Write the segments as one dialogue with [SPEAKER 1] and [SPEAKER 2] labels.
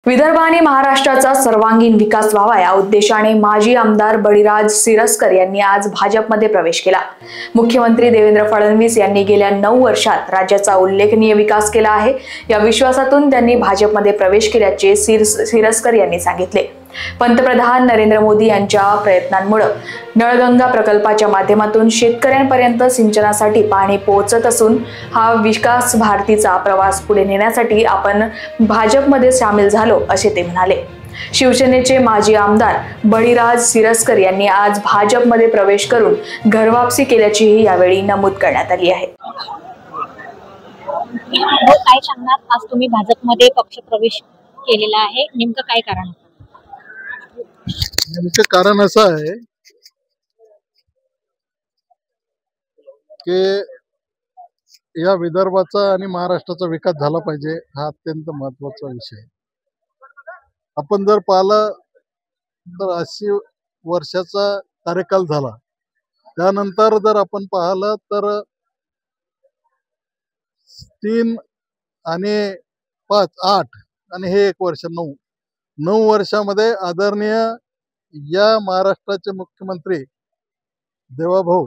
[SPEAKER 1] विदर्भ आणि महाराष्ट्राचा सर्वांगीण विकास व्हावा या उद्देशाने माजी आमदार बळीराज सिरस्कर यांनी आज भाजपमध्ये प्रवेश केला। मुख्यमंत्री देवेंद्र फडणवीस यांनी गेल्या 9 वर्षात राज्याचा उल्लेखनीय विकास केला आहे। या विश्वासातून त्यांनी भाजपमध्ये प्रवेश केल्याचे सिरस्कर यांनी सांगितले। पंतप्रधान नरेंद्र मोदी यांच्या प्रयत्नांमुळे नळगंगा प्रकल्पाच्या माध्यमातून शेतकऱ्यांपर्यंत सिंचनासाठी पाणी पोहोचत असून हा विकास भारतीचा प्रवास पुढे नेण्यासाठी आपण भाजपमध्ये सामील झालो असे ते म्हणाले। शिवसेनेचे माजी आमदार बळीराज सिरस्कर यांनी आज भाजपमध्ये प्रवेश करून घरवापसी केल्याचीही यावेळी नमूद करण्यात आली आहे।
[SPEAKER 2] काय सांगणार, आज तुम्ही भाजपमध्ये पक्षप्रवेश केलेला आहे, नेमकं काय कारण?
[SPEAKER 3] नेमकं कारण असं आहे की या विदर्भाचा आणि महाराष्ट्राचा विकास झाला पाहिजे, हा अत्यंत महत्त्वाचा विषय आहे। आपण जर पाहिलं तर 80 वर्षाचा कार्यकाल झाला, त्यानंतर जर आपण पाहिलं तर 3 आणि 5 8 आणि हे 1 वर्ष 9 वर्षामध्ये आदरणीय या महाराष्ट्राचे मुख्यमंत्री देवाभाऊ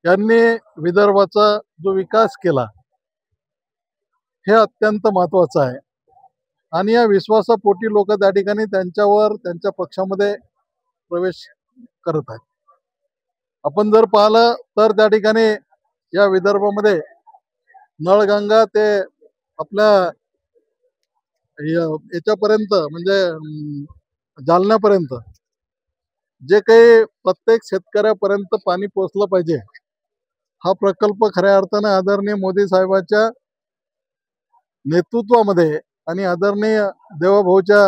[SPEAKER 3] यांनी विदर्भाचा जो विकास केला हे अत्यंत महत्त्वाचं आहे आणि या विश्वासापोटी लोक त्या ठिकाणी त्यांच्यावर त्यांच्या पक्षामध्ये प्रवेश करत आहेत। आपण जर पाहिलं तर त्या ठिकाणी या विदर्भामध्ये नळगंगा ते आपल्या याच्यापर्यंत म्हणजे जालन्यापर्यंत जे काही प्रत्येक शेतकऱ्यापर्यंत पाणी पोहोचलं पाहिजे, हा प्रकल्प खऱ्या अर्थाने आदरणीय मोदी साहेबांच्या नेतृत्वामध्ये आणि आदरणीय देवाभाऊच्या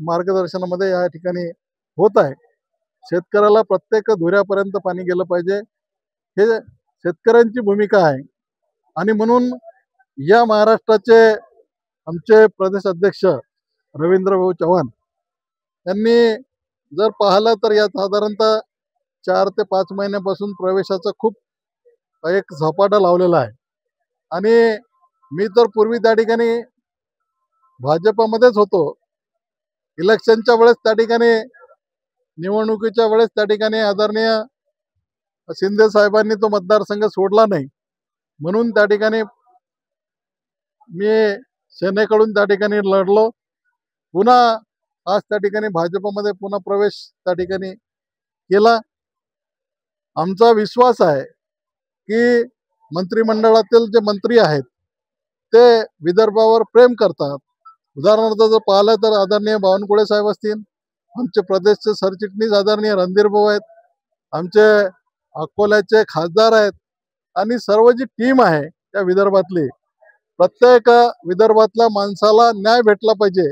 [SPEAKER 3] मार्गदर्शनामध्ये या ठिकाणी होत आहे। शेतकऱ्याला प्रत्येक धुऱ्यापर्यंत पाणी गेलं पाहिजे, हे शेतकऱ्यांची भूमिका आहे आणि म्हणून या महाराष्ट्राचे आमचे प्रदेश अध्यक्ष रवींद्र भाऊ चव्हाण यांनी जर पाहिलं तर या साधारणतः 4 ते 5 महिन्यापासून प्रवेशाचा खूप एक झपाटा लावलेला आहे आणि मी तर पूर्वी त्या ठिकाणी भाजपमध्येच होतो। इलेक्शनच्या वेळेस त्या ठिकाणी निवडणुकीच्या वेळेस त्या ठिकाणी आदरणीय शिंदे साहेबांनी तो मतदारसंघ सोडला नाही, म्हणून त्या ठिकाणी मी सेनेकडून त्या ठिकाणी लढलो। पुन्हा आज त्या ठिकाणी भाजपमध्ये पुन्हा प्रवेश त्या ठिकाणी केला। आमचा विश्वास आहे की मंत्रिमंडळातील जे मंत्री आहेत ते विदर्भावर प्रेम करतात। उदाहरणार्थ जर पाहिलं तर आदरणीय बावनकुळे साहेब असतील, आमचे प्रदेशचे सरचिटणीस आदरणीय रणधीर भाऊ आहेत, आमचे अकोल्याचे खासदार आहेत आणि सर्व जी टीम आहे त्या विदर्भातली, प्रत्येक विदर्भातल्या माणसाला न्याय भेटला पाहिजे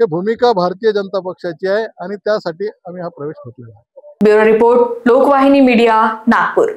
[SPEAKER 3] ही भूमिका भारतीय जनता पक्षाची आहे आणि त्यासाठी आम्ही हा प्रवेश घेतलेला आहे।
[SPEAKER 1] Bureau report, Lokvahini media, Nagpur.